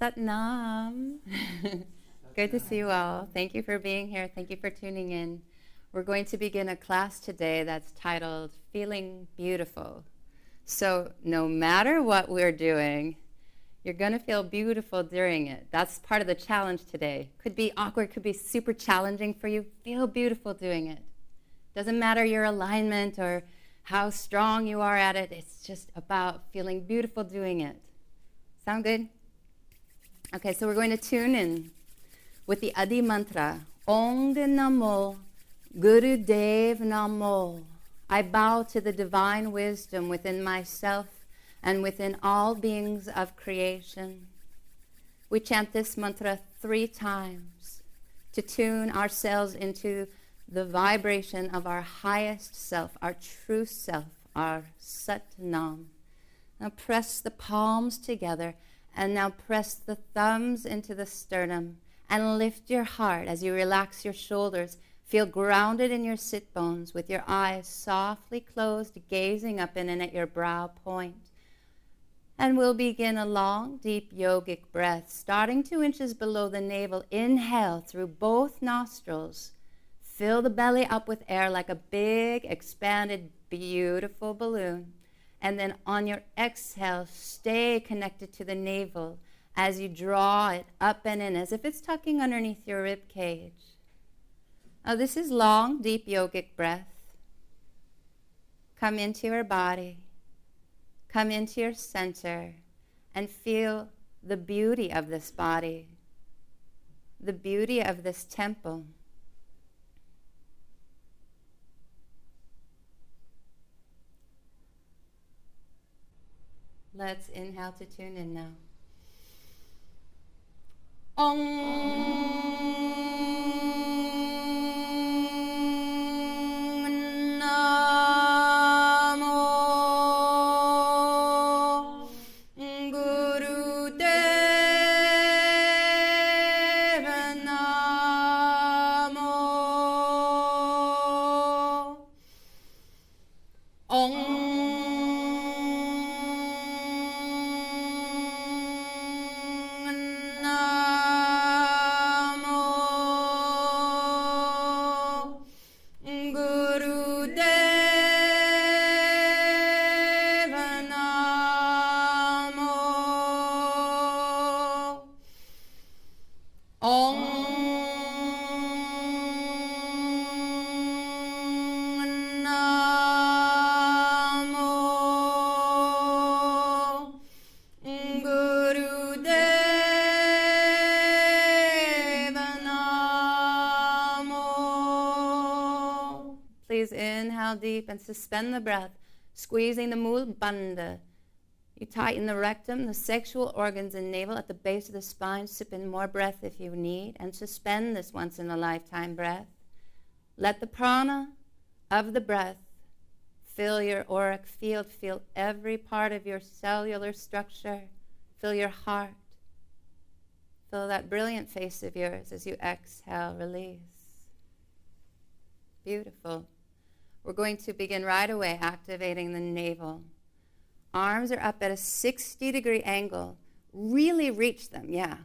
Satnam. Good to see you all. Thank you for being here. Thank you for tuning in. We're going to begin a class today that's titled Feeling Beautiful. So no matter what we're doing, you're going to feel beautiful during it. That's part of the challenge today. Could be awkward, could be super challenging for you. Feel beautiful doing it. Doesn't matter your alignment or how strong you are at it. It's just about feeling beautiful doing it. Sound good? Okay, so we're going to tune in with the Adi mantra. Ong Namo Guru Dev Namo. I bow to the divine wisdom within myself and within all beings of creation. We chant this mantra 3 times to tune ourselves into the vibration of our highest self, our true self, our Satnam. Now press the palms together and now press the thumbs into the sternum and lift your heart as you relax your shoulders. Feel grounded in your sit bones with your eyes softly closed, gazing up in and at your brow point. And we'll begin a long, deep yogic breath, starting 2 inches below the navel. Inhale through both nostrils. Fill the belly up with air like a big, expanded, beautiful balloon. And then on your exhale, stay connected to the navel as you draw it up and in, as if it's tucking underneath your rib cage. Now this is long, deep yogic breath. Come into your body. Come into your center and feel the beauty of this body, the beauty of this temple. Let's inhale to tune in now. Please inhale deep and suspend the breath, squeezing the mula bandha. You tighten the rectum, the sexual organs and navel at the base of the spine. Sip in more breath if you need, and suspend this once-in-a-lifetime breath. Let the prana of the breath fill your auric field, feel every part of your cellular structure, fill your heart, fill that brilliant face of yours as you exhale, release. Beautiful. We're going to begin right away activating the navel. Arms are up at a 60-degree angle. Really reach them, yeah.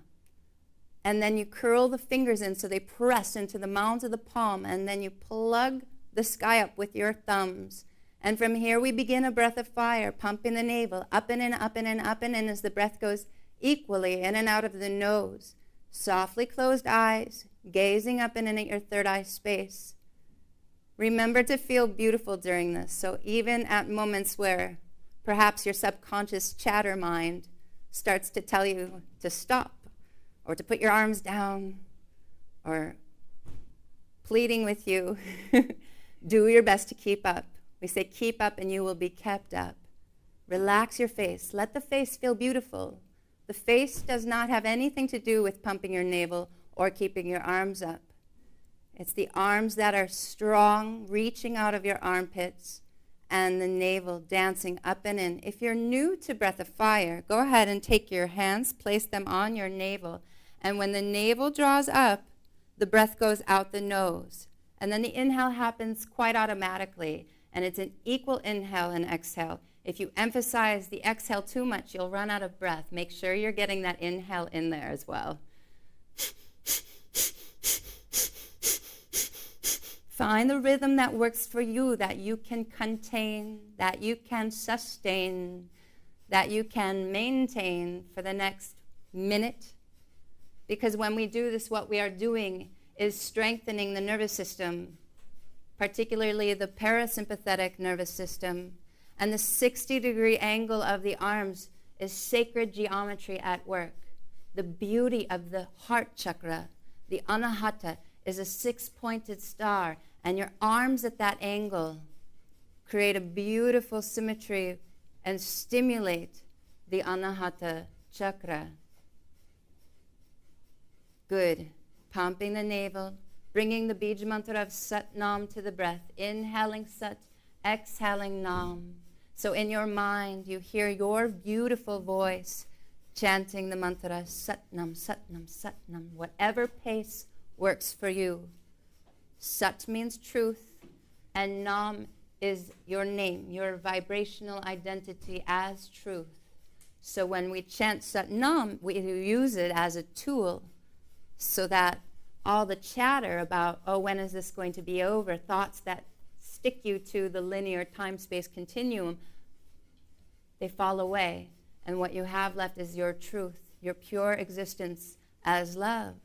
And then you curl the fingers in so they press into the mounds of the palm, and then you plug the sky up with your thumbs. And from here we begin a breath of fire, pumping the navel up and in, up and in, up and in as the breath goes equally in and out of the nose. Softly closed eyes, gazing up and in at your third eye space. Remember to feel beautiful during this. So even at moments where perhaps your subconscious chatter mind starts to tell you to stop or to put your arms down or pleading with you, do your best to keep up. We say keep up and you will be kept up. Relax your face. Let the face feel beautiful. The face does not have anything to do with pumping your navel or keeping your arms up. It's the arms that are strong, reaching out of your armpits, and the navel dancing up and in. If you're new to Breath of Fire, go ahead and take your hands, place them on your navel, and when the navel draws up, the breath goes out the nose. And then the inhale happens quite automatically, and it's an equal inhale and exhale. If you emphasize the exhale too much, you'll run out of breath. Make sure you're getting that inhale in there as well. Find the rhythm that works for you, that you can contain, that you can sustain, that you can maintain for the next minute. Because when we do this, what we are doing is strengthening the nervous system, particularly the parasympathetic nervous system. And the 60-degree angle of the arms is sacred geometry at work. The beauty of the heart chakra, the anahata, is a 6-pointed star. And your arms at that angle create a beautiful symmetry and stimulate the anahata chakra. Good. Pumping the navel, bringing the bija mantra of Sat Nam to the breath, inhaling Sat, exhaling Nam. So in your mind, you hear your beautiful voice chanting the mantra Sat Nam, Sat Nam, Sat Nam, whatever pace works for you. Sat means truth, and Nam is your name, your vibrational identity as truth. So when we chant Sat Nam, we use it as a tool so that all the chatter about, oh, when is this going to be over, thoughts that stick you to the linear time-space continuum, they fall away. And what you have left is your truth, your pure existence as love.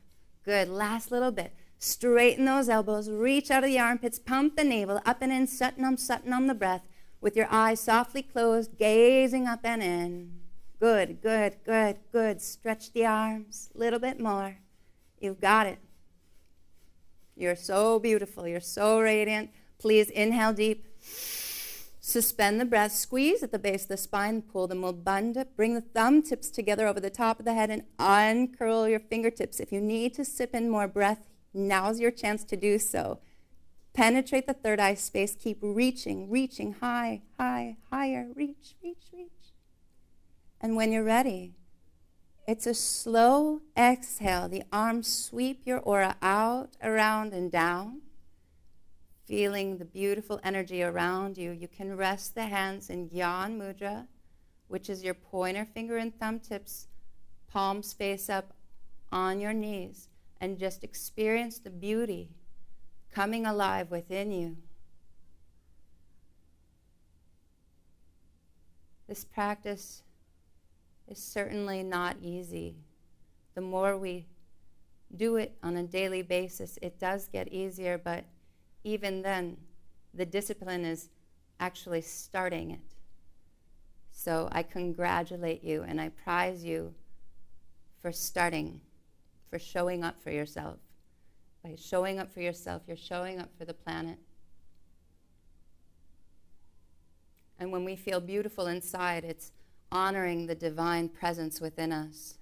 Good. Last little bit. Straighten those elbows, reach out of the armpits, pump the navel, up and in, Sat Nam the breath, with your eyes softly closed, gazing up and in. Good, good, good, good. Stretch the arms, a little bit more. You've got it. You're so beautiful, you're so radiant. Please inhale deep. Suspend the breath, squeeze at the base of the spine, pull the mudbandha, bring the thumb tips together over the top of the head and uncurl your fingertips. If you need to sip in more breath, now's your chance to do so. Penetrate the third eye space. Keep reaching, reaching high, high, higher. Reach, reach, reach. And when you're ready, it's a slow exhale. The arms sweep your aura out, around, and down. Feeling the beautiful energy around you. You can rest the hands in Gyan Mudra, which is your pointer finger and thumb tips, palms face up on your knees. And just experience the beauty coming alive within you. This practice is certainly not easy. The more we do it on a daily basis, it does get easier, but even then, the discipline is actually starting it. So I congratulate you and I prize you for starting, for showing up for yourself. By showing up for yourself, you're showing up for the planet. And when we feel beautiful inside, it's honoring the divine presence within us.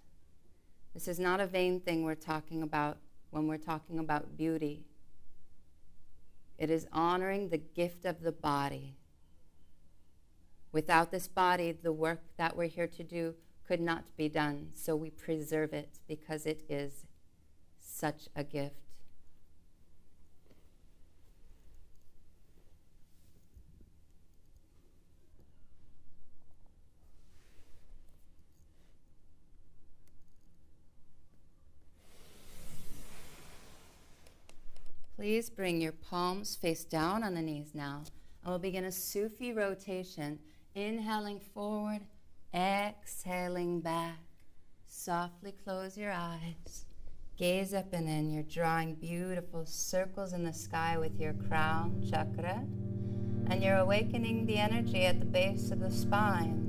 This is not a vain thing we're talking about when we're talking about beauty. It is honoring the gift of the body. Without this body, the work that we're here to do could not be done. So we preserve it because it is such a gift. Please bring your palms face down on the knees now. And we'll begin a Sufi rotation. Inhaling forward, exhaling back. Softly close your eyes. Gaze up and in. You're drawing beautiful circles in the sky with your crown chakra. And you're awakening the energy at the base of the spine.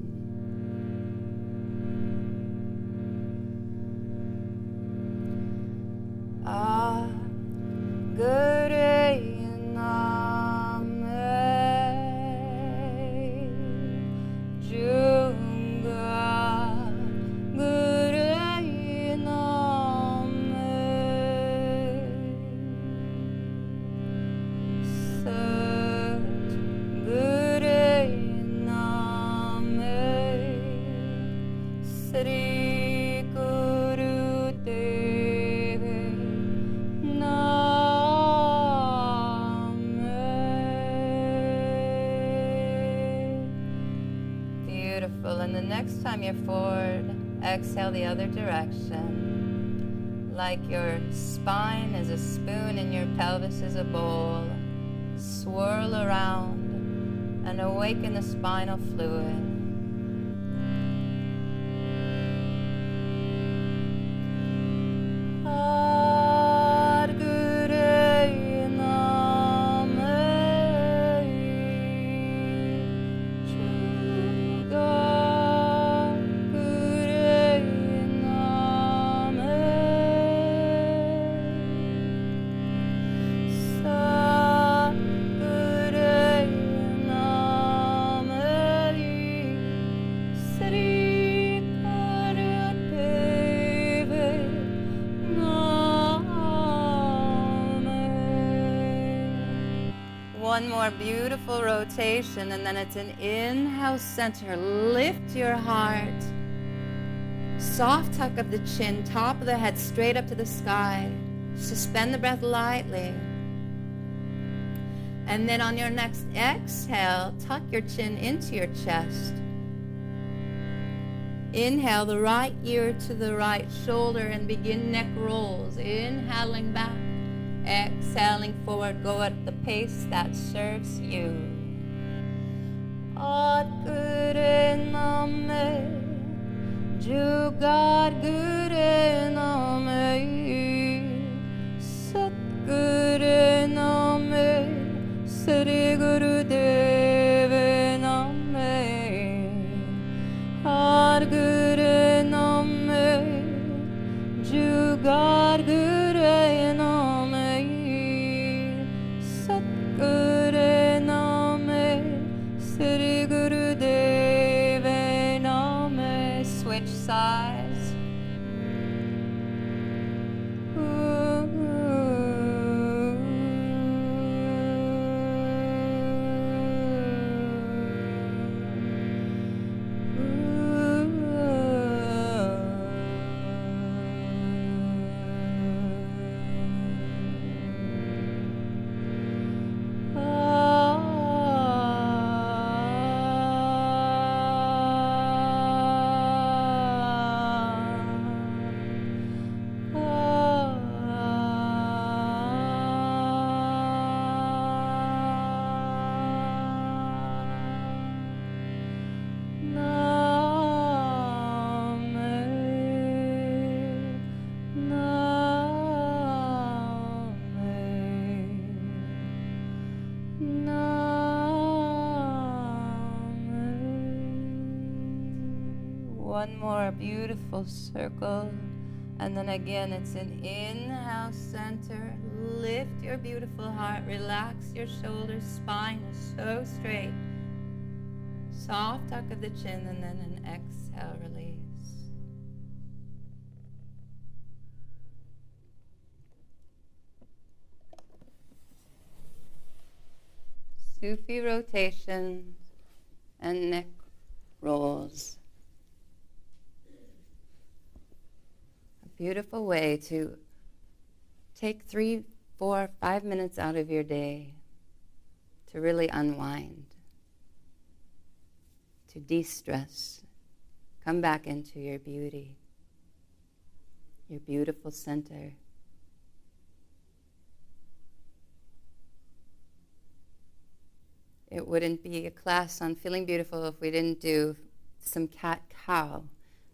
next time you're forward, exhale the other direction. Like your spine is a spoon and your pelvis is a bowl. Swirl around and awaken the spinal fluid. One more beautiful rotation, and then it's an inhale, center. Lift your heart. Soft tuck of the chin, top of the head straight up to the sky. Suspend the breath lightly. And then on your next exhale, tuck your chin into your chest. Inhale the right ear to the right shoulder and begin neck rolls. Inhaling back. Exhaling forward, go at the pace that serves you. Gure name, Jugar Gure name, Sat Gure name, Sri Guru Deve name, Har Gure name, Jugar Gure name. Switch sides. One more beautiful circle, and then again it's an inhale, center. Lift your beautiful heart, relax your shoulders, spine is so straight. Soft tuck of the chin, and then an exhale, release. Sufi rotations and neck rolls. A beautiful way to take 3, 4, 5 minutes out of your day to really unwind, to de-stress, come back into your beauty, your beautiful center. It wouldn't be a class on feeling beautiful if we didn't do some cat-cow,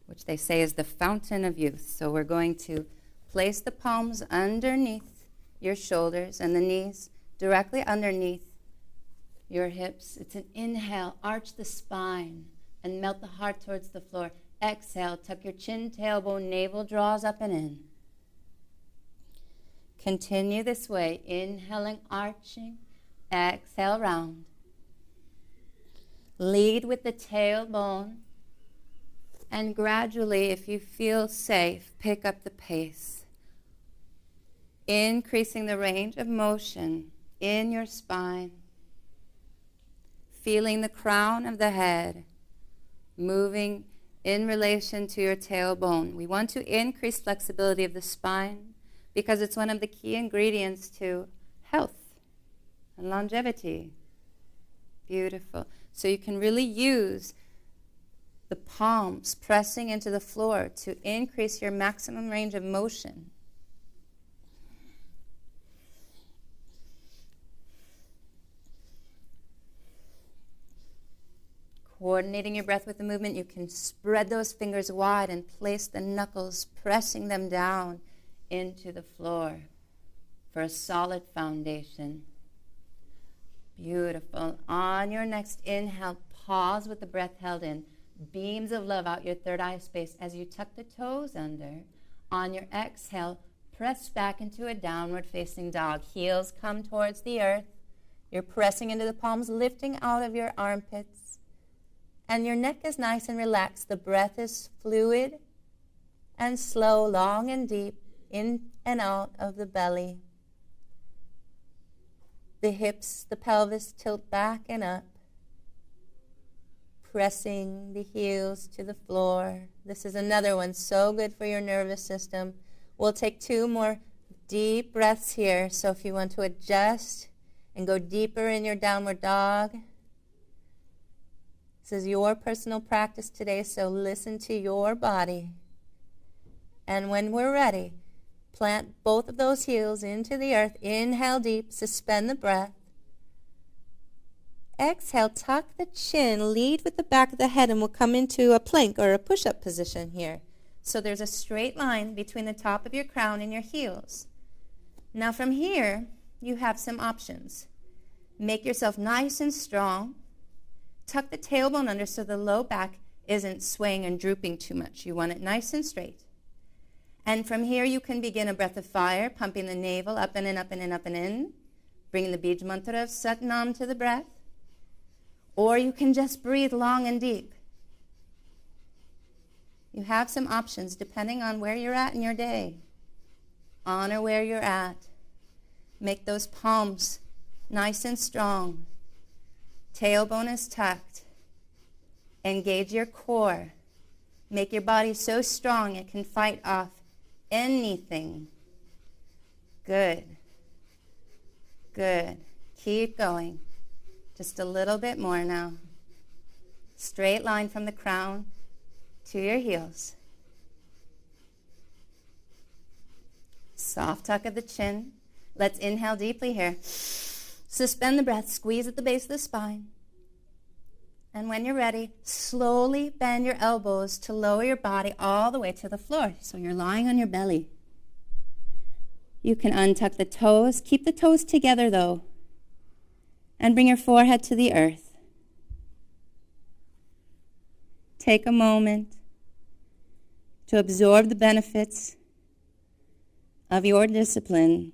which they say is the fountain of youth. So we're going to place the palms underneath your shoulders and the knees directly underneath your hips. It's an inhale, arch the spine and melt the heart towards the floor. Exhale, tuck your chin, tailbone, navel draws up and in. Continue this way, inhaling, arching, exhale, round. Lead with the tailbone, and gradually, if you feel safe, pick up the pace. Increasing the range of motion in your spine. Feeling the crown of the head moving in relation to your tailbone. We want to increase flexibility of the spine because it's one of the key ingredients to health and longevity. Beautiful. So you can really use the palms pressing into the floor to increase your maximum range of motion. Coordinating your breath with the movement, you can spread those fingers wide and place the knuckles, pressing them down into the floor for a solid foundation. Beautiful. On your next inhale, pause with the breath held in. Beams of love out your third eye space as you tuck the toes under. On your exhale, press back into a downward facing dog. Heels come towards the earth. You're pressing into the palms, lifting out of your armpits. And your neck is nice and relaxed. The breath is fluid and slow, long and deep, in and out of the belly. The hips, the pelvis tilt back and up, pressing the heels to the floor. This is another one so good for your nervous system. We'll take 2 more deep breaths here. So if you want to adjust and go deeper in your downward dog, this is your personal practice today, so listen to your body. And when we're ready, plant both of those heels into the earth. Inhale deep, suspend the breath. Exhale, tuck the chin, lead with the back of the head, and we'll come into a plank or a push-up position here. So there's a straight line between the top of your crown and your heels. Now from here, you have some options. Make yourself nice and strong. Tuck the tailbone under so the low back isn't swaying and drooping too much. You want it nice and straight. And from here, you can begin a breath of fire, pumping the navel up and in, up and in, up and in, bringing the Bij mantra of Satnam to the breath. Or you can just breathe long and deep. You have some options depending on where you're at in your day. Honor where you're at. Make those palms nice and strong. Tailbone is tucked. Engage your core. Make your body so strong it can fight off anything. Good. Good. Keep going. Just a little bit more now. Straight line from the crown to your heels. Soft tuck of the chin. Let's inhale deeply here. Suspend the breath. Squeeze at the base of the spine. And when you're ready, slowly bend your elbows to lower your body all the way to the floor. So you're lying on your belly. You can untuck the toes. Keep the toes together, though. And bring your forehead to the earth. Take a moment to absorb the benefits of your discipline.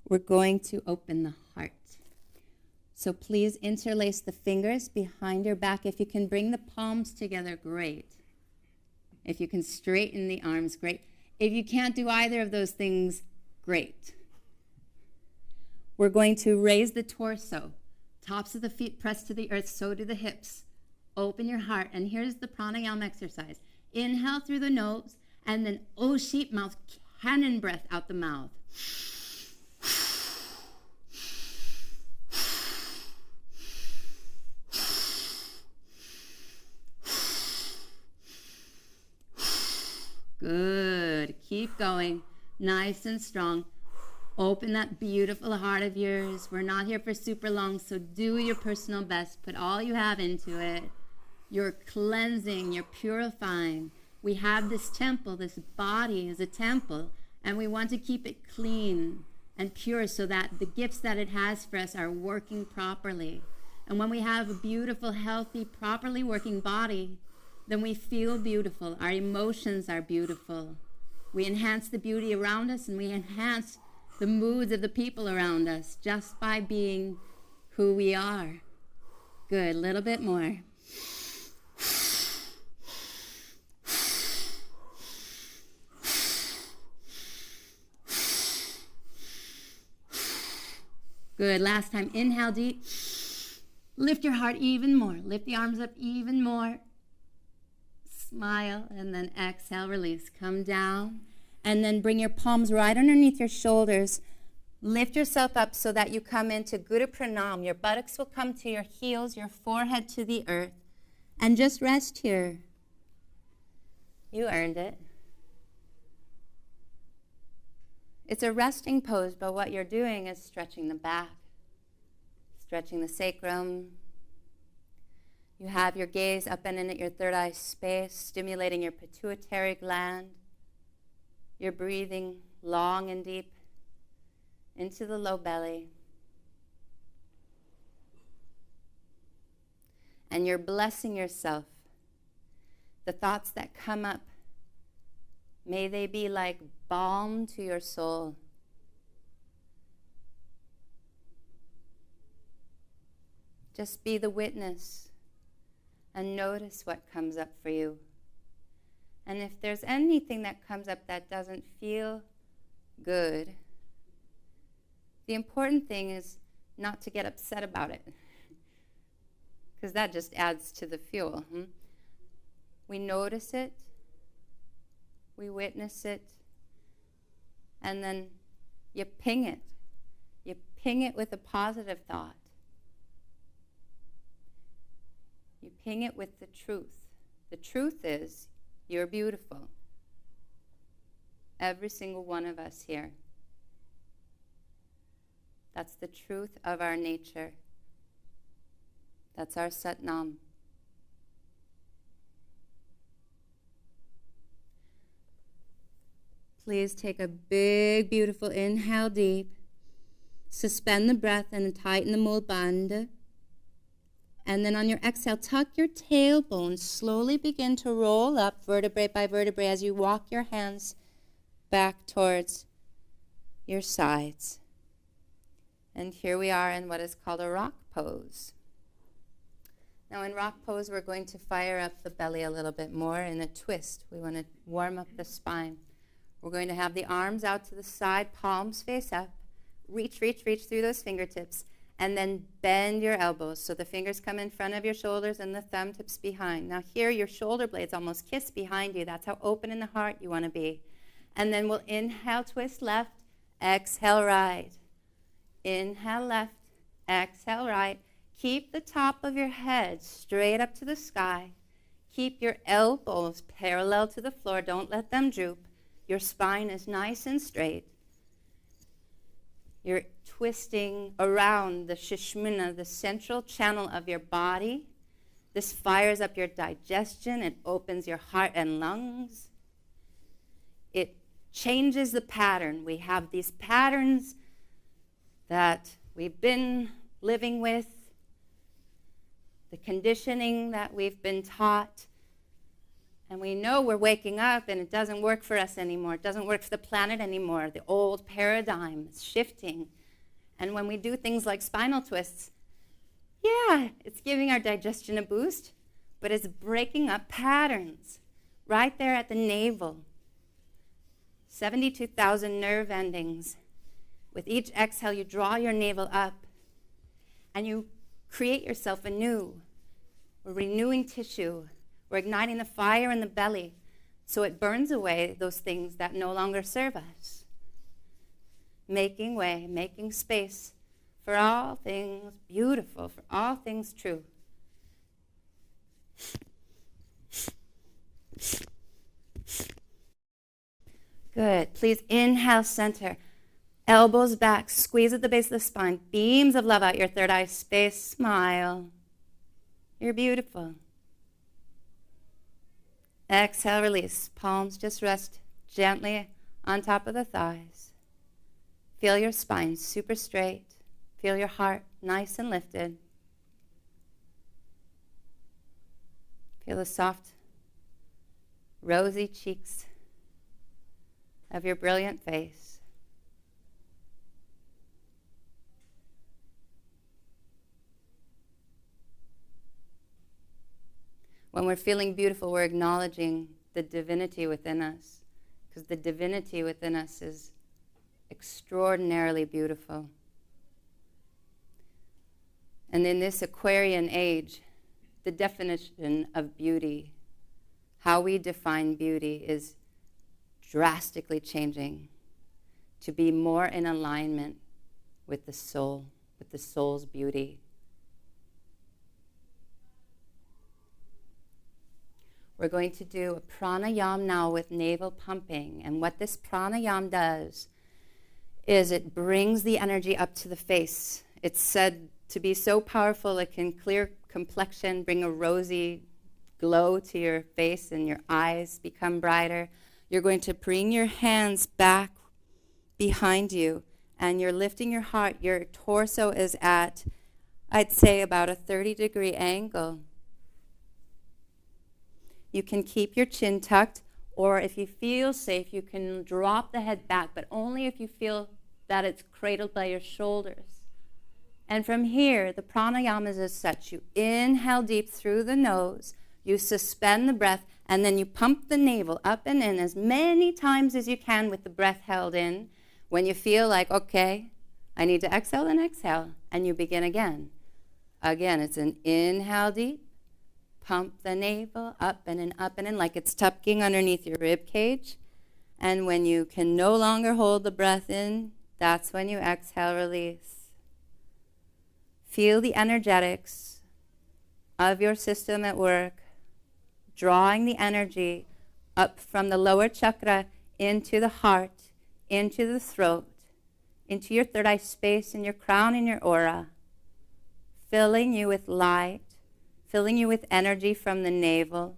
We're going to open the heart. So please interlace the fingers behind your back. If you can bring the palms together, great. If you can straighten the arms, great. If you can't do either of those things, great. We're going to raise the torso. Tops of the feet press to the earth, so do the hips. Open your heart, and here's the pranayam exercise. Inhale through the nose, and then sheep mouth, cannon breath out the mouth. Good. Keep going. Nice and strong. Open that beautiful heart of yours. We're not here for super long, so do your personal best. Put all you have into it. You're cleansing. You're purifying. We have this temple. This body is a temple, and we want to keep it clean and pure so that the gifts that it has for us are working properly. And when we have a beautiful, healthy, properly working body, then we feel beautiful. Our emotions are beautiful. We enhance the beauty around us, and we enhance the moods of the people around us just by being who we are. Good. A little bit more. Good. Last time. Inhale deep. Lift your heart even more. Lift the arms up even more. Smile, and then exhale, release. Come down, and then bring your palms right underneath your shoulders. Lift yourself up so that you come into Guru Pranam. Your buttocks will come to your heels, your forehead to the earth. And just rest here. You earned it. It's a resting pose, but what you're doing is stretching the back, stretching the sacrum. You have your gaze up and in at your third eye space, stimulating your pituitary gland. You're breathing long and deep into the low belly. And you're blessing yourself. The thoughts that come up, may they be like balm to your soul. Just be the witness and notice what comes up for you. And if there's anything that comes up that doesn't feel good, the important thing is not to get upset about it, because that just adds to the fuel. We notice it, we witness it, and then you ping it. You ping it with a positive thought. You ping it with the truth. The truth is, you're beautiful. Every single one of us here. That's the truth of our nature. That's our Satnam. Please take a big, beautiful inhale deep. Suspend the breath and tighten the mula bandha. And then on your exhale, tuck your tailbone. Slowly begin to roll up vertebrae by vertebrae as you walk your hands back towards your sides. And here we are in what is called a rock pose. Now in rock pose, we're going to fire up the belly a little bit more in a twist. We want to warm up the spine. We're going to have the arms out to the side, palms face up. Reach, reach, reach through those fingertips. And then bend your elbows. So the fingers come in front of your shoulders and the thumb tips behind. Now here, your shoulder blades almost kiss behind you. That's how open in the heart you want to be. And then we'll inhale, twist left, exhale right. Inhale left, exhale right. Keep the top of your head straight up to the sky. Keep your elbows parallel to the floor. Don't let them droop. Your spine is nice and straight. You're twisting around the Sushumna, the central channel of your body. This fires up your digestion. It opens your heart and lungs. It changes the pattern. We have these patterns that we've been living with, the conditioning that we've been taught, and we know we're waking up and it doesn't work for us anymore. It doesn't work for the planet anymore. The old paradigm is shifting. And when we do things like spinal twists, yeah, it's giving our digestion a boost, but it's breaking up patterns right there at the navel. 72,000 nerve endings. With each exhale, you draw your navel up and you create yourself anew. We're renewing tissue. We're igniting the fire in the belly so it burns away those things that no longer serve us. Making way, making space for all things beautiful, for all things true. Good. Please inhale, center. Elbows back, squeeze at the base of the spine. Beams of love out your third eye space. Smile. You're beautiful. Exhale, release. Palms just rest gently on top of the thighs. Feel your spine super straight. Feel your heart nice and lifted. Feel the soft, rosy cheeks of your brilliant face. When we're feeling beautiful, we're acknowledging the divinity within us, because the divinity within us is extraordinarily beautiful. And in this Aquarian age, the definition of beauty, how we define beauty, is drastically changing to be more in alignment with the soul, with the soul's beauty. We're going to do a pranayam now with navel pumping. And what this pranayam does is it brings the energy up to the face. It's said to be so powerful it can clear complexion, bring a rosy glow to your face, and your eyes become brighter. You're going to bring your hands back behind you, and you're lifting your heart. Your torso is at, I'd say, about a 30-degree angle. You can keep your chin tucked, or if you feel safe, you can drop the head back, but only if you feel that it's cradled by your shoulders. And from here, the pranayama is as such. You inhale deep through the nose, you suspend the breath, and then you pump the navel up and in as many times as you can with the breath held in. When you feel like, okay, I need to exhale, and exhale, and you begin again. Again, it's an inhale deep, pump the navel up and in, like it's tucking underneath your rib cage. And when you can no longer hold the breath in, that's when you exhale, release. Feel the energetics of your system at work, drawing the energy up from the lower chakra into the heart, into the throat, into your third eye space, and your crown and your aura, filling you with light, filling you with energy from the navel.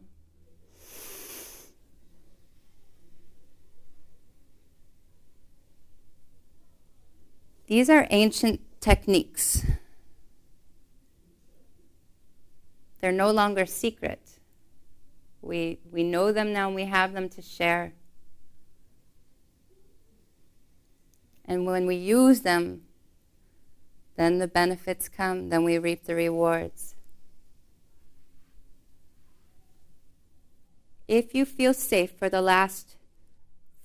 These are ancient techniques. They're no longer secret. We know them now, and we have them to share. And when we use them, then the benefits come, then we reap the rewards. If you feel safe for the last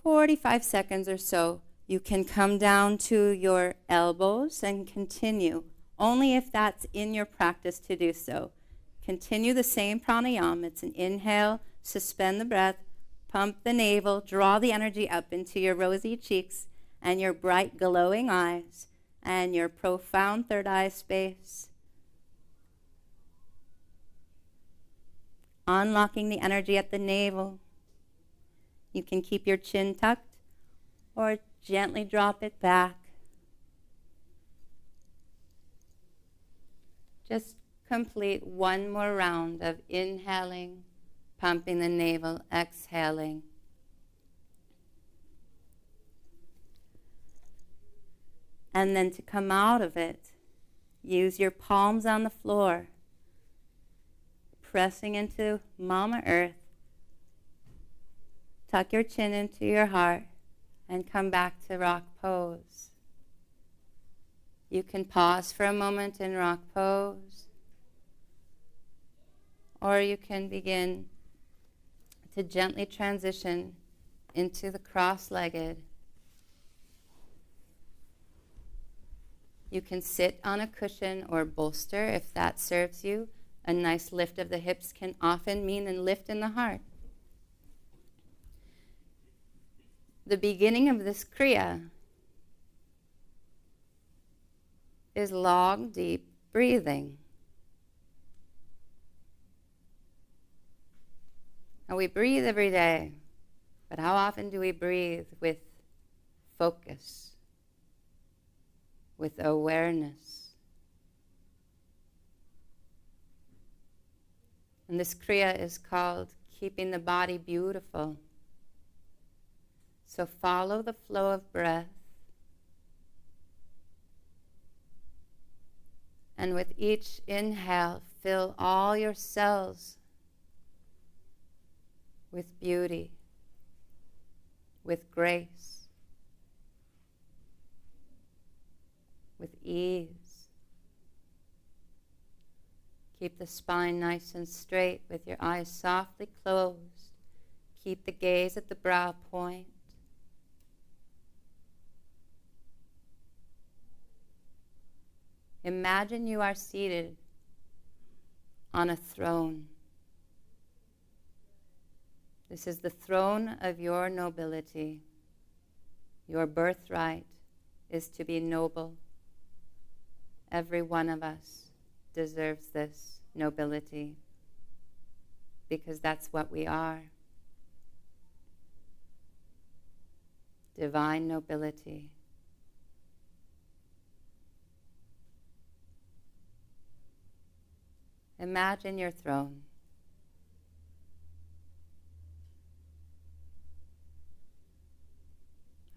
45 seconds or so, you can come down to your elbows and continue, only if that's in your practice to do so. Continue the same pranayama. It's an inhale, suspend the breath, pump the navel, draw the energy up into your rosy cheeks and your bright glowing eyes and your profound third eye space. Unlocking the energy at the navel. You can keep your chin tucked or gently drop it back. Just complete one more round of inhaling, pumping the navel, exhaling. And then to come out of it, use your palms on the floor, pressing into Mama Earth. Tuck your chin into your heart and come back to rock pose. You can pause for a moment in rock pose, or you can begin to gently transition into the cross-legged. You can sit on a cushion or bolster if that serves you. A nice lift of the hips can often mean a lift in the heart. The beginning of this kriya is long, deep breathing. Now we breathe every day, but how often do we breathe with focus, with awareness? And this kriya is called keeping the body beautiful. So follow the flow of breath. And with each inhale, fill all your cells with beauty, with grace, with ease. Keep the spine nice and straight with your eyes softly closed. Keep the gaze at the brow point. Imagine you are seated on a throne. This is the throne of your nobility. Your birthright is to be noble, Every one of us deserves this nobility, because that's what we are. Divine nobility. Imagine your throne.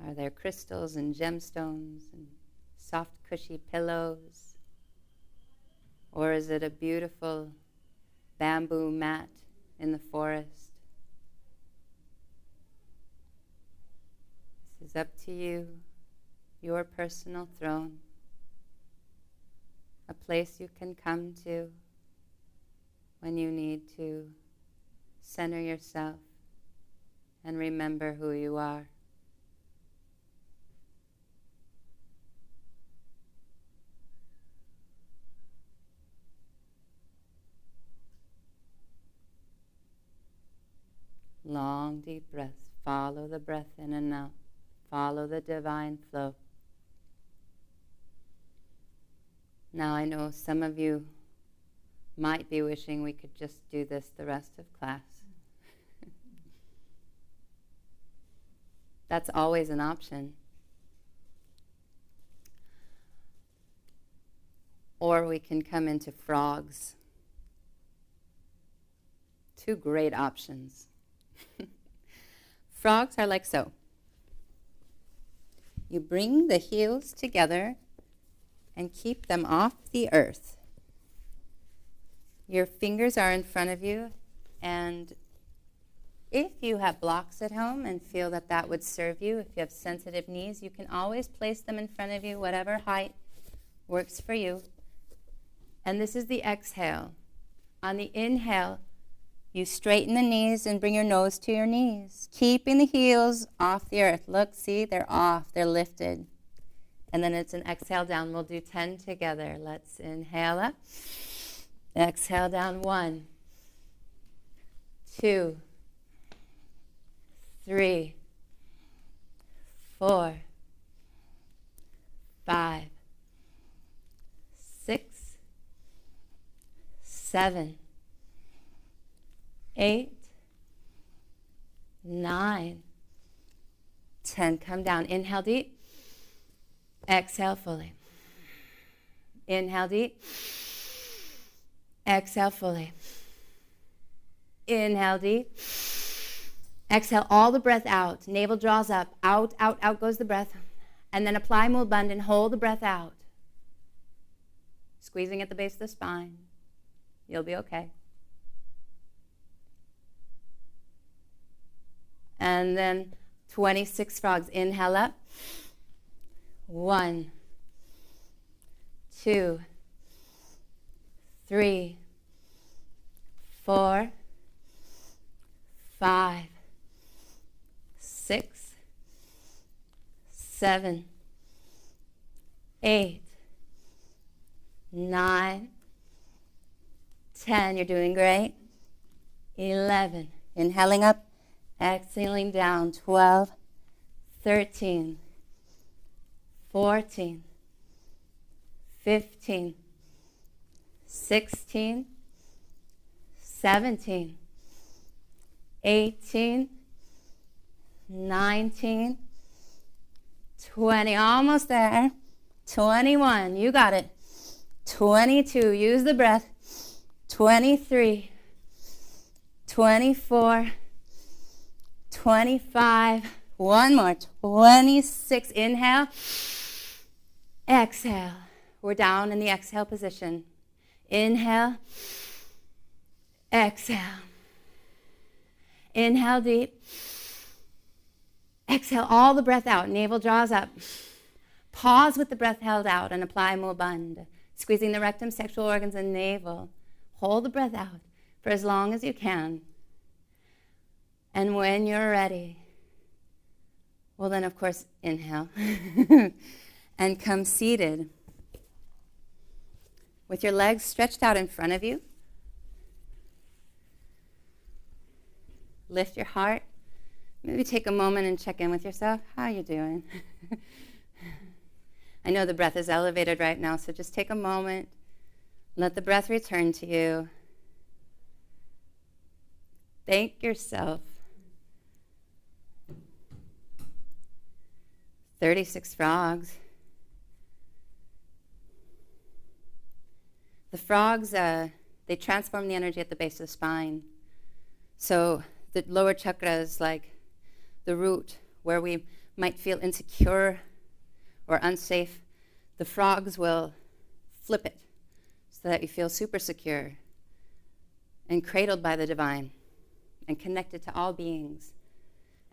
Are there crystals and gemstones and soft, cushy pillows? Or is it a beautiful bamboo mat in the forest? This is up to you, your personal throne, a place you can come to when you need to center yourself and remember who you are. Long, deep breaths. Follow the breath in and out. Follow the divine flow. Now I know some of you might be wishing we could just do this the rest of class. That's always an option. Or we can come into frogs. Two great options. Frogs are like so. You bring the heels together and keep them off the earth. Your fingers are in front of you, and if you have blocks at home and feel that that would serve you, if you have sensitive knees, you can always place them in front of you, whatever height works for you. And this is the exhale. On the inhale, you straighten the knees and bring your nose to your knees, keeping the heels off the earth. Look, see, they're off, they're lifted. And then it's an exhale down. We'll do 10 together. Let's inhale up. Exhale down. 1, 2, 3, 4, 5, 6, 7, 8, 9, 10. Come down. Inhale deep. Exhale fully. Inhale deep. Exhale fully. Inhale deep. Exhale all the breath out. Navel draws up. Out, out, out goes the breath. And then apply Mula Bandha and hold the breath out. Squeezing at the base of the spine. You'll be okay. And then 26 frogs. Inhale up. 1, 2, 3, 4, 5, 6, 7, 8, 9, 10. You're doing great. 11. Inhaling up. Exhaling down. 12, 13, 14, 15, 16, 17, 18, 19, 20. Almost there. 21. You got it. 22. Use the breath. 23, 24, 25. One more. 26. Inhale. Exhale. We're down in the exhale position. Inhale. Exhale. Inhale deep. Exhale all the breath out. Navel draws up. Pause with the breath held out and apply Mula Bandha. Squeezing the rectum, sexual organs, and navel. Hold the breath out for as long as you can. And when you're ready, well then of course inhale and come seated with your legs stretched out in front of you. Lift your heart. Maybe take a moment and check in with yourself. How are you doing? I know the breath is elevated right now, so just take a moment. Let the breath return to you. Thank yourself. 36 frogs. The frogs, they transform the energy at the base of the spine. So the lower chakra is like the root where we might feel insecure or unsafe. The frogs will flip it so that you feel super secure and cradled by the divine and connected to all beings.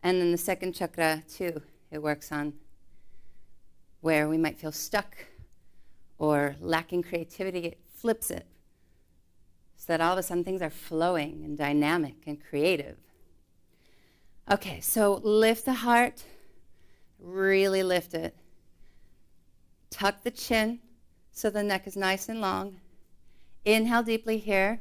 And then the second chakra, too, it works on where we might feel stuck or lacking creativity. It flips it so that all of a sudden things are flowing and dynamic and creative. Okay, so lift the heart, really lift it. Tuck the chin so the neck is nice and long. Inhale deeply here.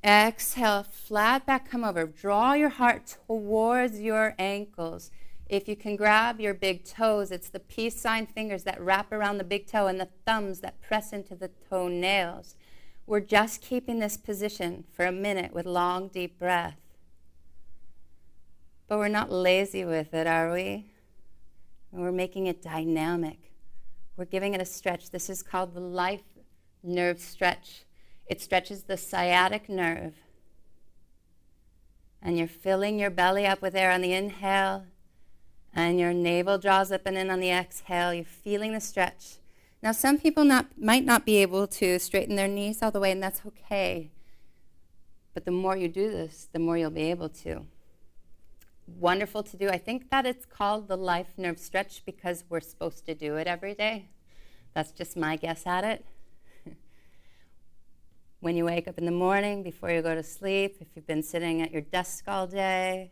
Exhale, flat back, come over. Draw your heart towards your ankles. If you can grab your big toes, it's the peace sign fingers that wrap around the big toe and the thumbs that press into the toenails. We're just keeping this position for a minute with long, deep breath. But we're not lazy with it, are we? We're making it dynamic. We're giving it a stretch. This is called the life nerve stretch. It stretches the sciatic nerve. And you're filling your belly up with air on the inhale, and your navel draws up and in on the exhale. You're feeling the stretch. Now, some people might not be able to straighten their knees all the way, and that's okay. But the more you do this, the more you'll be able to. Wonderful to do. I think that it's called the life nerve stretch because we're supposed to do it every day. That's just my guess at it. When you wake up in the morning, before you go to sleep, if you've been sitting at your desk all day,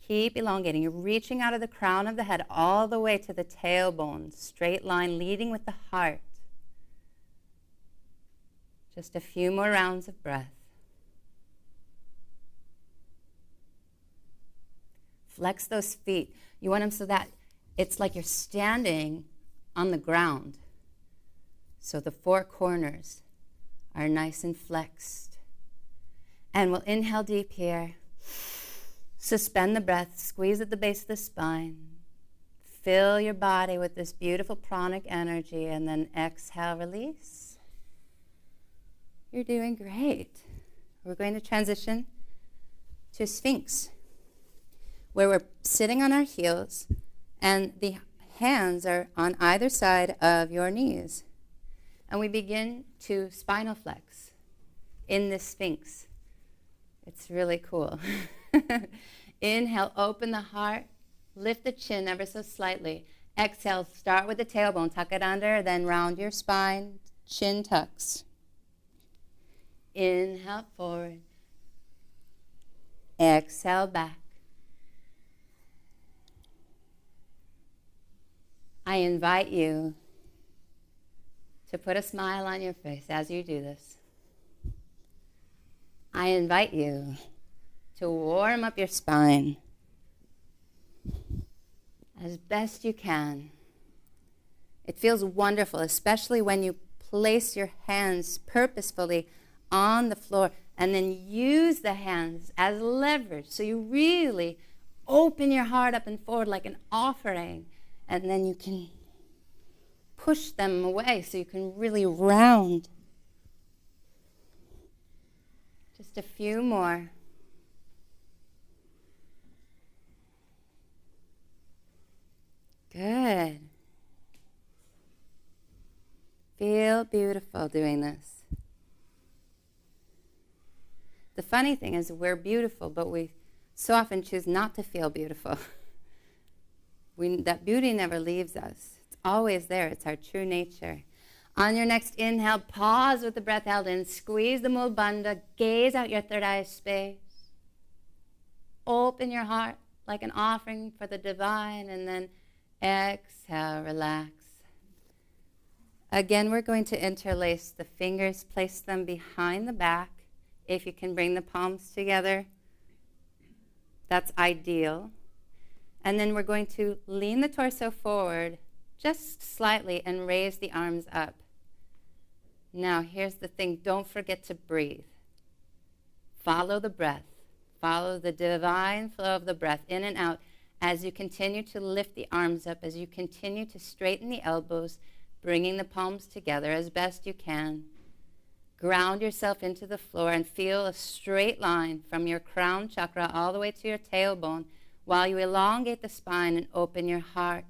keep elongating. You're reaching out of the crown of the head all the way to the tailbone, straight line, leading with the heart. Just a few more rounds of breath. Flex those feet. You want them so that it's like you're standing on the ground. So the four corners are nice and flexed. And we'll inhale deep here. Suspend the breath, squeeze at the base of the spine. Fill your body with this beautiful pranic energy, and then exhale, release. You're doing great. We're going to transition to Sphinx, where we're sitting on our heels, and the hands are on either side of your knees. And we begin to spinal flex in this Sphinx. It's really cool. Inhale, open the heart, lift the chin ever so slightly. Exhale, start with the tailbone, tuck it under, then round your spine, chin tucks. Inhale, forward. Exhale, back. I invite you to put a smile on your face as you do this. I invite you to warm up your spine as best you can. It feels wonderful, especially when you place your hands purposefully on the floor and then use the hands as leverage. So you really open your heart up and forward like an offering, and then you can push them away so you can really round. Just a few more. Good. Feel beautiful doing this. The funny thing is we're beautiful, but we so often choose not to feel beautiful. That beauty never leaves us. It's always there. It's our true nature. On your next inhale, pause with the breath held in. Squeeze the Mula Bandha. Gaze out your third eye space. Open your heart like an offering for the divine, and then exhale, relax. Again, we're going to interlace the fingers, place them behind the back. If you can bring the palms together, that's ideal. And then we're going to lean the torso forward just slightly, and raise the arms up. Now, here's the thing. Don't forget to breathe. Follow the breath. Follow the divine flow of the breath in and out as you continue to lift the arms up, as you continue to straighten the elbows, bringing the palms together as best you can. Ground yourself into the floor and feel a straight line from your crown chakra all the way to your tailbone while you elongate the spine and open your heart.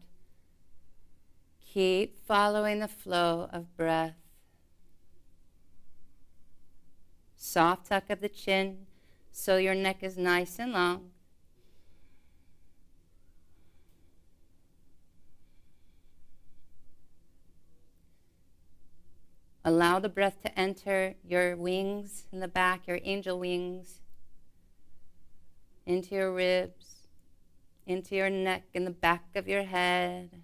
Keep following the flow of breath. Soft tuck of the chin so your neck is nice and long. Allow the breath to enter your wings in the back, your angel wings, into your ribs, into your neck, in the back of your head.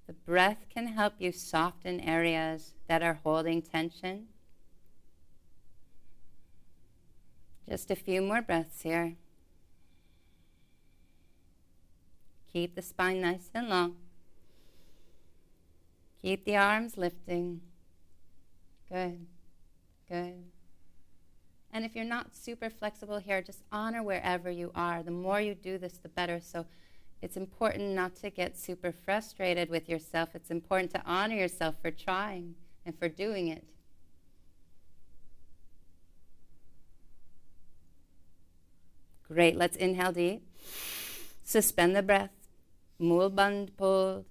The breath can help you soften areas that are holding tension. Just a few more breaths here. Keep the spine nice and long. Keep the arms lifting. Good, good. And if you're not super flexible here, just honor wherever you are. The more you do this, the better. So it's important not to get super frustrated with yourself. It's important to honor yourself for trying and for doing it. Great, let's inhale deep. Suspend the breath. Mool Bandh pulled.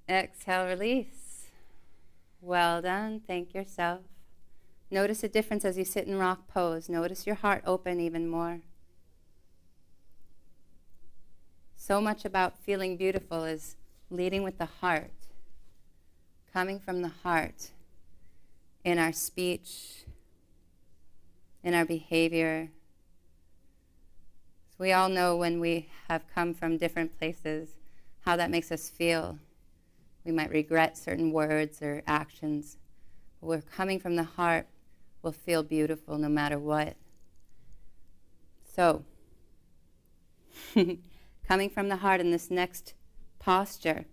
Exhale, release. Well done. Thank yourself. Notice a difference as you sit in rock pose. Notice your heart open even more. So much about feeling beautiful is leading with the heart, coming from the heart in our speech, in our behavior. So we all know when we have come from different places how that makes us feel. We might regret certain words or actions. But we're coming from the heart. We'll feel beautiful no matter what. So, coming from the heart in this next posture,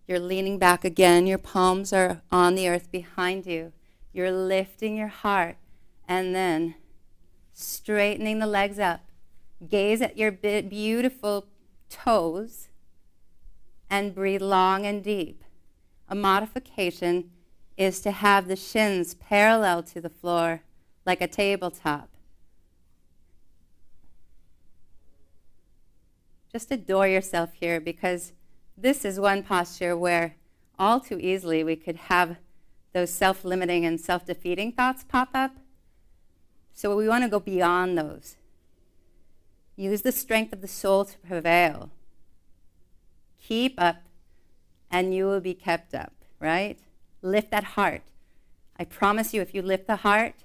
you're leaning back again. Your palms are on the earth behind you. You're lifting your heart and then straightening the legs up. Gaze at your beautiful toes and breathe long and deep. A modification is to have the shins parallel to the floor like a tabletop. Just adore yourself here, because this is one posture where all too easily we could have those self-limiting and self-defeating thoughts pop up. So we want to go beyond those. Use the strength of the soul to prevail. Keep up, and you will be kept up, right? Lift that heart. I promise you, if you lift the heart,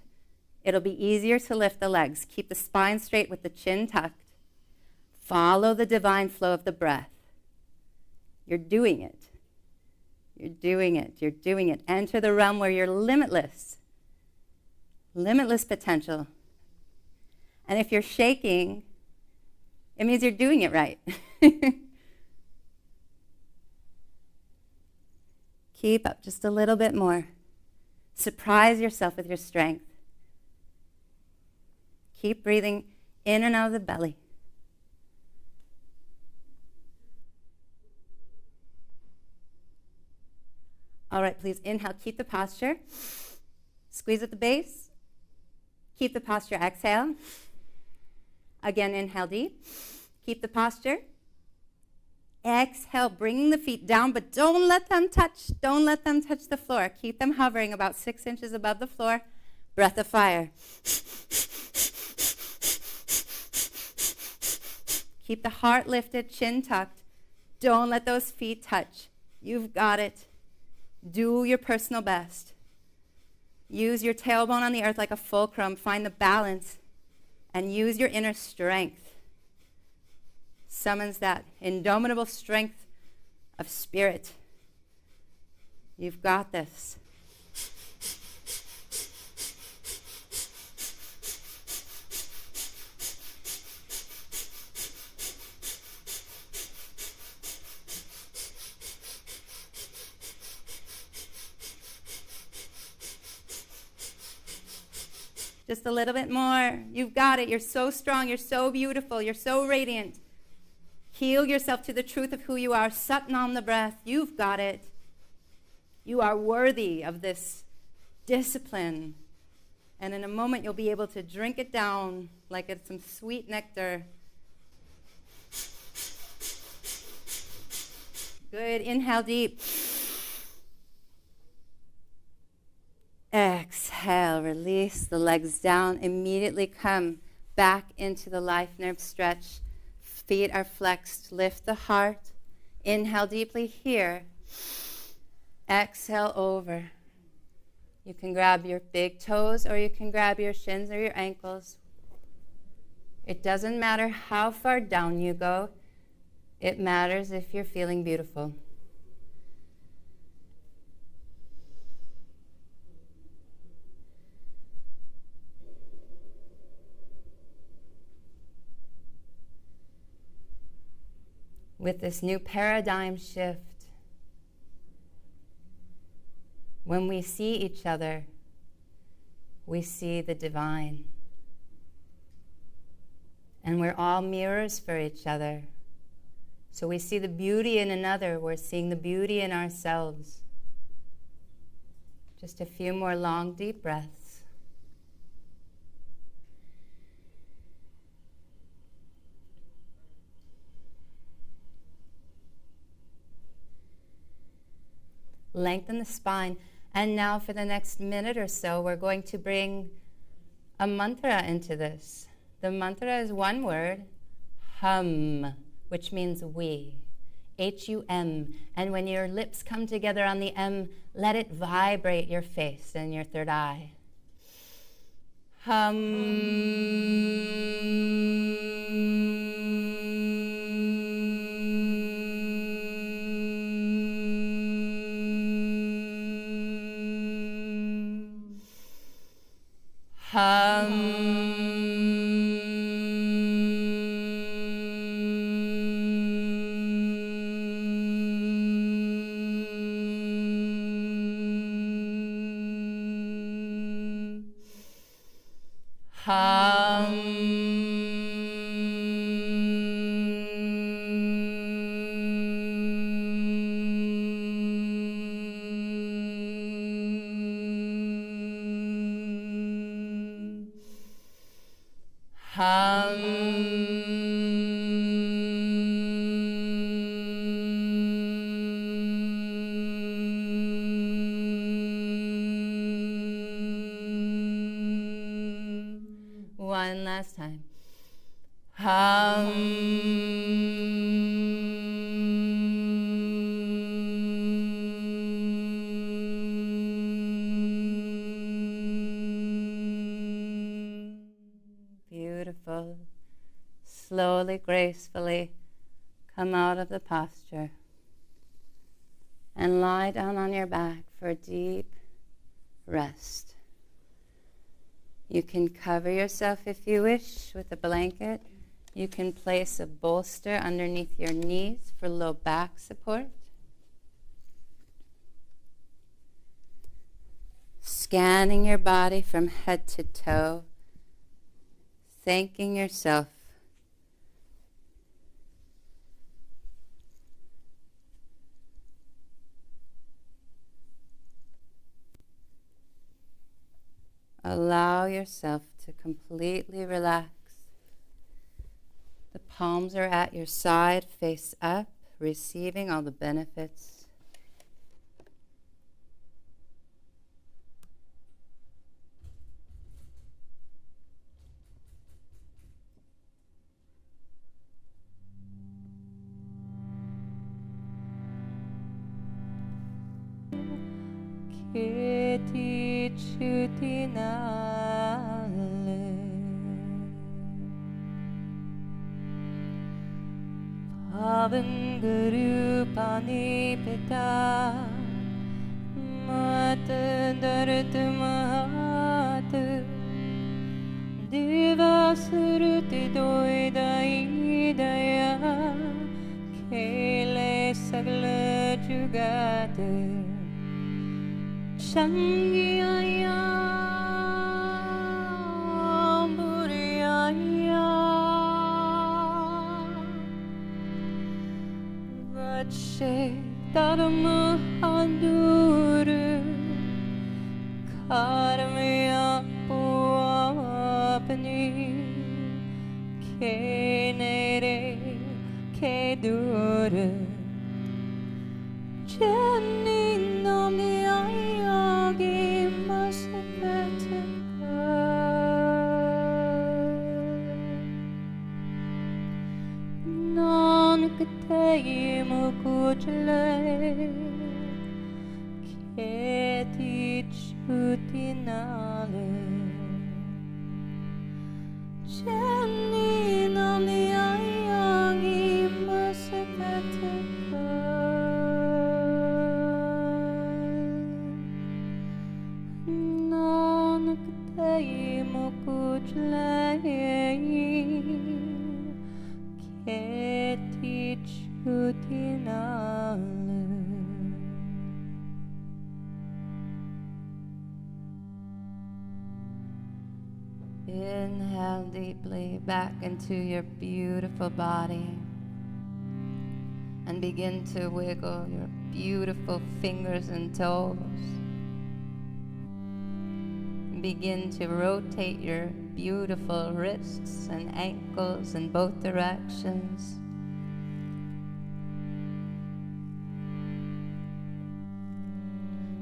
it'll be easier to lift the legs. Keep the spine straight with the chin tucked. Follow the divine flow of the breath. You're doing it. You're doing it. You're doing it. Enter the realm where you're limitless. Limitless potential. And if you're shaking, it means you're doing it right. Keep up just a little bit more. Surprise yourself with your strength. Keep breathing in and out of the belly. All right, please inhale. Keep the posture. Squeeze at the base. Keep the posture. Exhale. Again, inhale deep. Keep the posture. Exhale, bringing the feet down, but don't let them touch. Don't let them touch the floor. Keep them hovering about 6 inches above the floor. Breath of fire. Keep the heart lifted, chin tucked. Don't let those feet touch. You've got it. Do your personal best. Use your tailbone on the earth like a fulcrum. Find the balance and use your inner strength. Summons that indomitable strength of spirit. You've got this. Just a little bit more. You've got it. You're so strong. You're so beautiful. You're so radiant. Heal yourself to the truth of who you are. Satnam the breath. You've got it. You are worthy of this discipline. And in a moment, you'll be able to drink it down like it's some sweet nectar. Good. Inhale deep. Exhale. Release the legs down. Immediately come back into the life nerve stretch. Feet are flexed. Lift the heart. Inhale deeply here. Exhale over. You can grab your big toes or you can grab your shins or your ankles. It doesn't matter how far down you go. It matters if you're feeling beautiful. With this new paradigm shift, when we see each other, we see the divine. And we're all mirrors for each other. So we see the beauty in another, we're seeing the beauty in ourselves. Just a few more long, deep breaths. Lengthen the spine. And now for the next minute or so, we're going to bring a mantra into this. The mantra is one word, hum, which means we, H-U-M. And when your lips come together on the M, let it vibrate your face and your third eye. Hum. One last time. Beautiful. Slowly, gracefully come out of the posture and lie down on your back for a deep rest. You can cover yourself if you wish with a blanket. You can place a bolster underneath your knees for low back support. Scanning your body from head to toe, thanking yourself. Allow yourself to completely relax. The palms are at your side, face up, receiving all the benefits. Keti chutinale Pavan Guru Panipita Mata Darat Mahat Deva Suruti Doidai Daya Kele Sagla Jugat Shangyaya Dharma handuru karmaya puapani kenere keduru Jenny Naomi Ayagi Masakataka Nanakatai Mukujale Keti Chutinale Jenny Naomi Ayagi Masakataka Nanakatai Mukujale Keti Chutinale Inhale deeply back into your beautiful body and begin to wiggle your beautiful fingers and toes. Begin to rotate your beautiful wrists and ankles in both directions.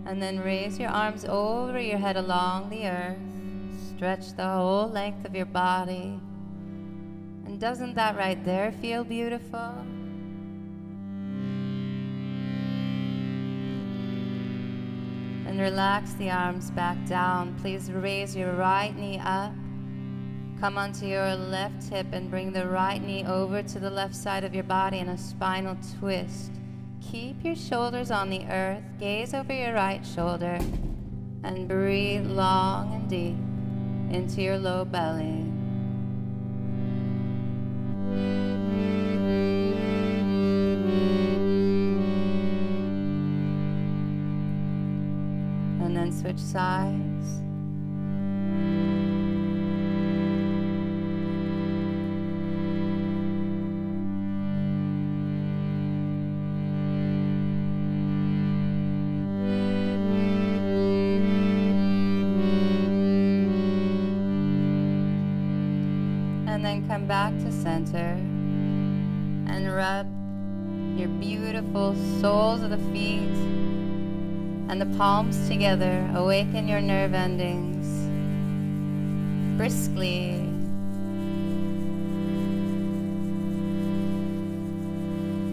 And then raise your arms over your head along the earth. Stretch the whole length of your body. And doesn't that right there feel beautiful? And relax the arms back down. Please raise your right knee up. Come onto your left hip and bring the right knee over to the left side of your body in a spinal twist. Keep your shoulders on the earth. Gaze over your right shoulder and breathe long and deep into your low belly. And then switch sides. And then come back to center and rub your beautiful soles of the feet and the palms together. Awaken your nerve endings briskly.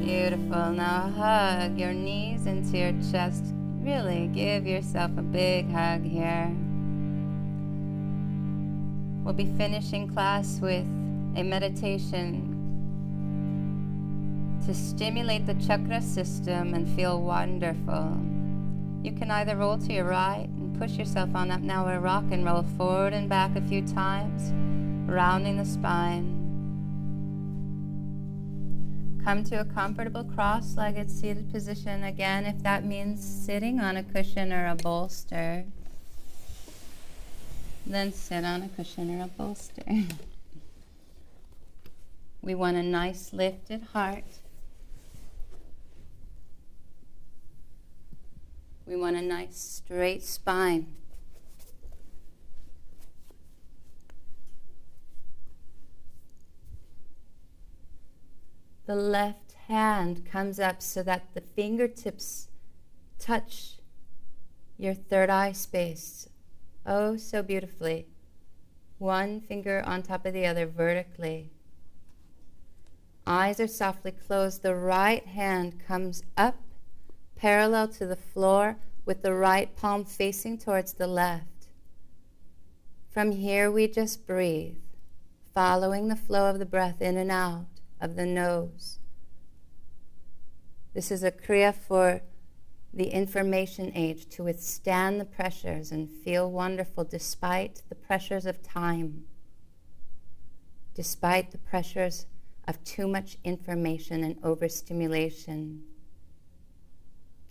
Beautiful. Now hug your knees into your chest. Really give yourself a big hug here. We'll be finishing class with a meditation to stimulate the chakra system and feel wonderful. You can either roll to your right and push yourself on up. Now we'll rock and roll forward and back a few times, rounding the spine. Come to a comfortable cross-legged seated position. Again, if that means sitting on a cushion or a bolster, then sit on a cushion or a bolster. We want a nice lifted heart. We want a nice straight spine. The left hand comes up so that the fingertips touch your third eye space. Oh, so beautifully. One finger on top of the other vertically. Eyes are softly closed. The right hand comes up parallel to the floor with the right palm facing towards the left. From here we just breathe, following the flow of the breath in and out of the nose. This is a kriya for the information age, to withstand the pressures and feel wonderful despite the pressures of time, despite the pressures of too much information and overstimulation.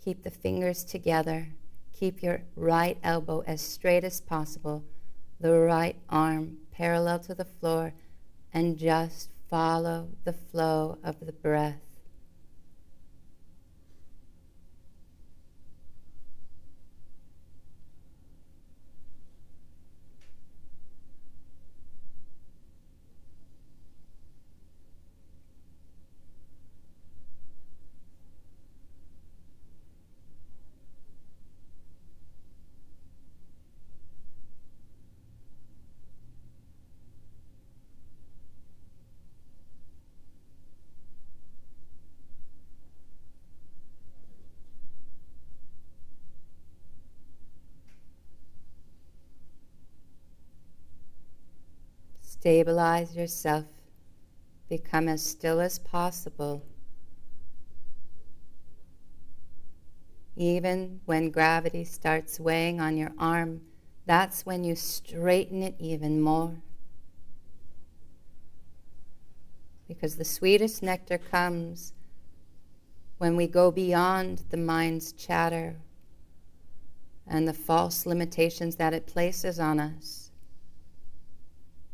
Keep the fingers together. Keep your right elbow as straight as possible, the right arm parallel to the floor, and just follow the flow of the breath. Stabilize yourself. Become as still as possible. Even when gravity starts weighing on your arm, that's when you straighten it even more. Because the sweetest nectar comes when we go beyond the mind's chatter and the false limitations that it places on us.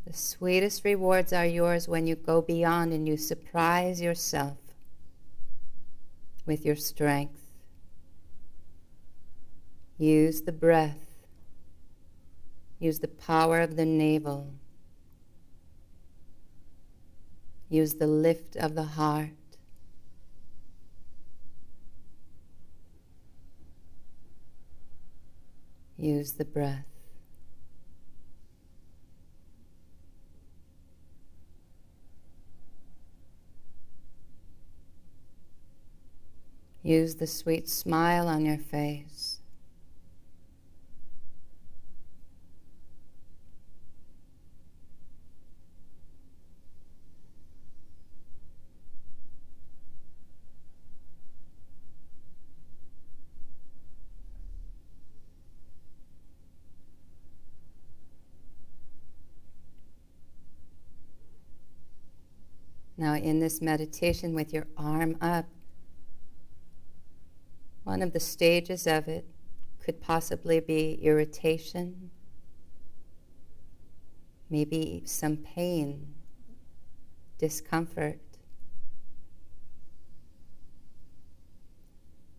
The sweetest rewards are yours when you go beyond and you surprise yourself with your strength. Use the breath. Use the power of the navel. Use the lift of the heart. Use the breath. Use the sweet smile on your face. Now in this meditation with your arm up, one of the stages of it could possibly be irritation, maybe some pain, discomfort.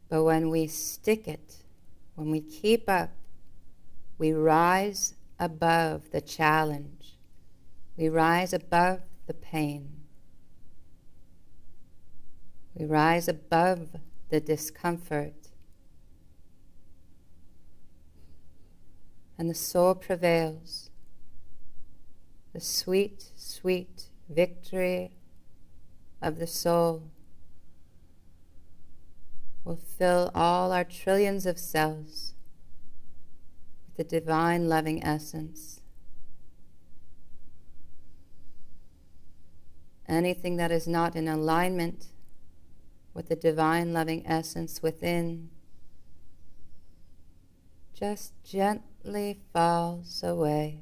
But when we stick it, when we keep up, we rise above the challenge. We rise above the pain. We rise above the discomfort. And the soul prevails. The sweet, sweet victory of the soul will fill all our trillions of cells with the divine loving essence. Anything that is not in alignment with the divine loving essence within just gently falls away.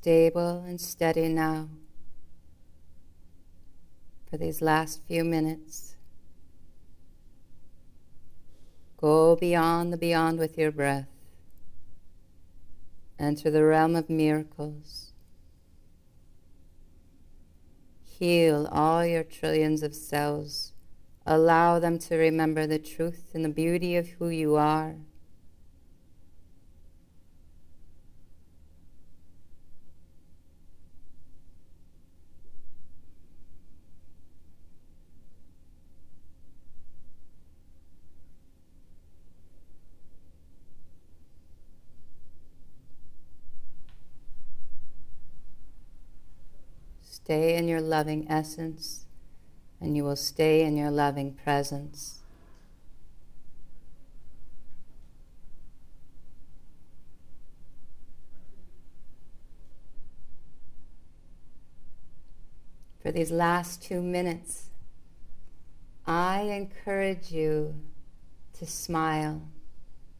Stable and steady now for these last few minutes. Go beyond the beyond with your breath. Enter the realm of miracles. Heal all your trillions of cells. Allow them to remember the truth and the beauty of who you are. Stay in your loving essence, and you will stay in your loving presence. For these last 2 minutes, I encourage you to smile,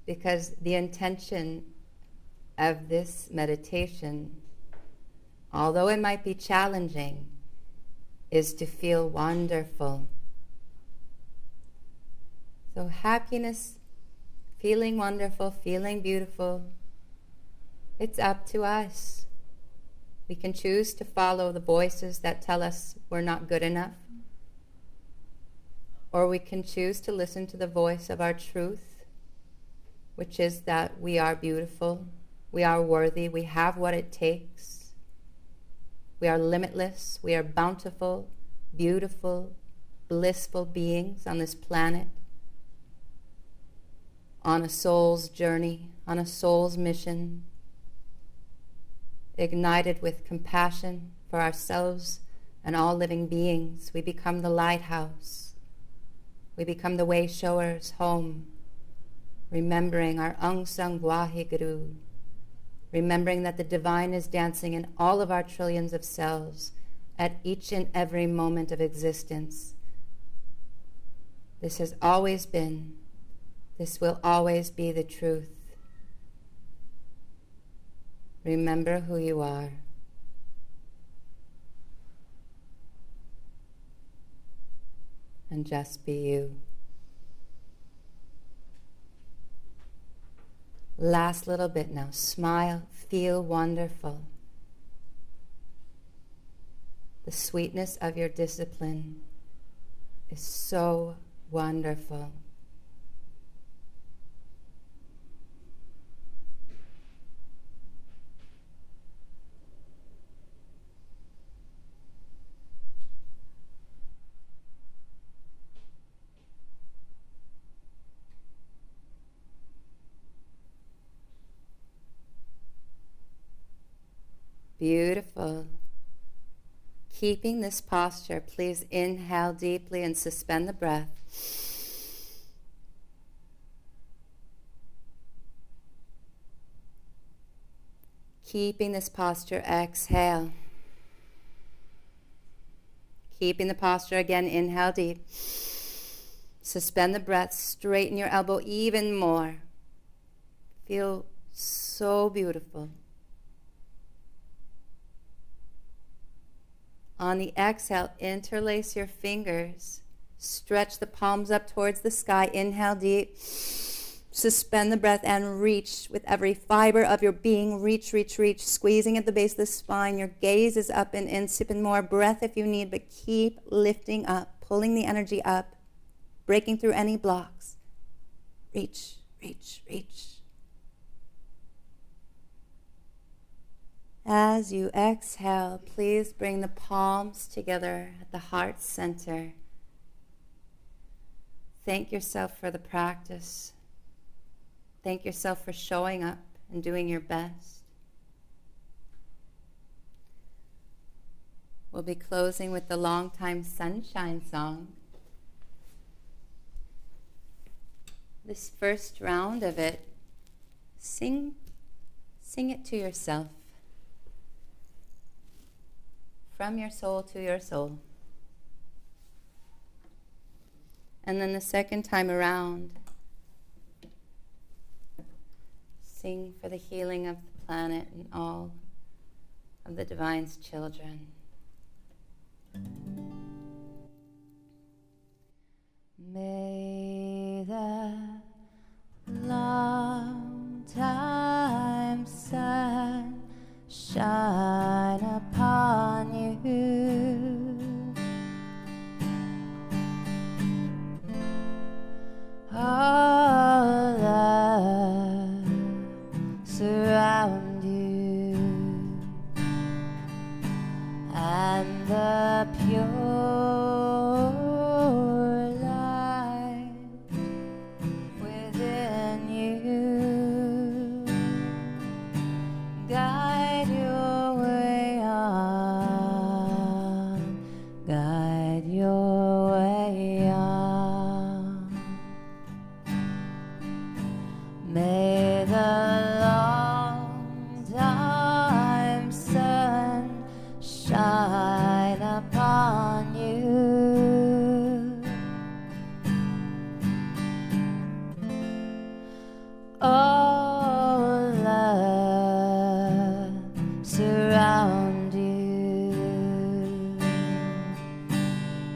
because the intention of this meditation, although it might be challenging, is to feel wonderful. So happiness, feeling wonderful, feeling beautiful, It's up to us. We can choose to follow the voices that tell us we're not good enough, or we can choose to listen to the voice of our truth, which is that we are beautiful, we are worthy, we have what it takes, we are limitless, we are bountiful, beautiful, blissful beings on this planet, on a soul's journey, on a soul's mission, ignited with compassion for ourselves and all living beings. We become the lighthouse. We become the way showers home, remembering our unsung Vaheguru, remembering that the divine is dancing in all of our trillions of cells at each and every moment of existence. This has always been, this will always be the truth. Remember who you are. And just be you. Last little bit now. Smile, feel wonderful. The sweetness of your discipline is so wonderful. Beautiful. Keeping this posture, please inhale deeply and suspend the breath. Keeping this posture, exhale. Keeping the posture again, inhale deep. Suspend the breath, straighten your elbow even more. Feel so beautiful. On the exhale, interlace your fingers. Stretch the palms up towards the sky. Inhale deep. Suspend the breath and reach with every fiber of your being. Reach, reach, reach. Squeezing at the base of the spine. Your gaze is up and in. Sip in more breath if you need, but keep lifting up, pulling the energy up, breaking through any blocks. Reach, reach, reach. As you exhale, please bring the palms together at the heart center. Thank yourself for the practice. Thank yourself for showing up and doing your best. We'll be closing with the Long Time Sunshine song. This first round of it, sing it to yourself. From your soul to your soul. And then the second time around, sing for the healing of the planet and all of the divine's children. May the long time sun shine upon you. All love surround you, and the pure light within you guide your way on, guide your way on. May the long time sun shine upon you. All love surround you,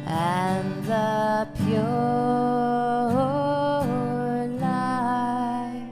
and the pure light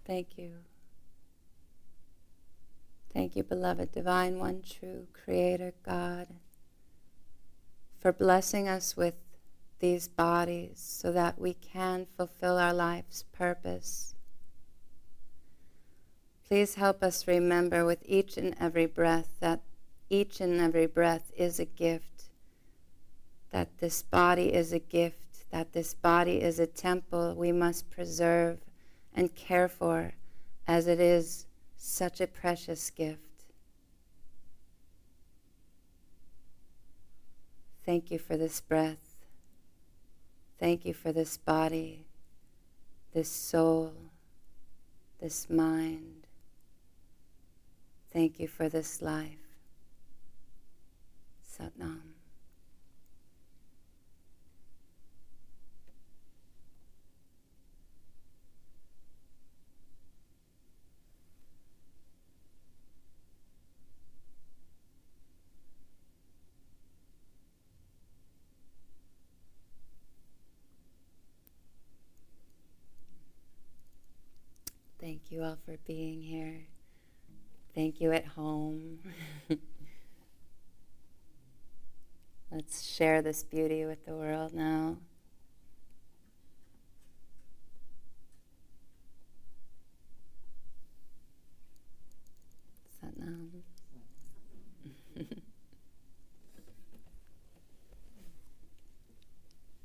Thank you. Thank you, beloved Divine One, True Creator God, for blessing us with these bodies so that we can fulfill our life's purpose. Please help us remember with each and every breath that each and every breath is a gift, that this body is a gift, that this body is a temple we must preserve and care for, as it is such a precious gift. Thank you for this breath. Thank you for this body, this soul, this mind. Thank you for this life. Satnam. Thank you all for being here. Thank you at home. Let's share this beauty with the world now.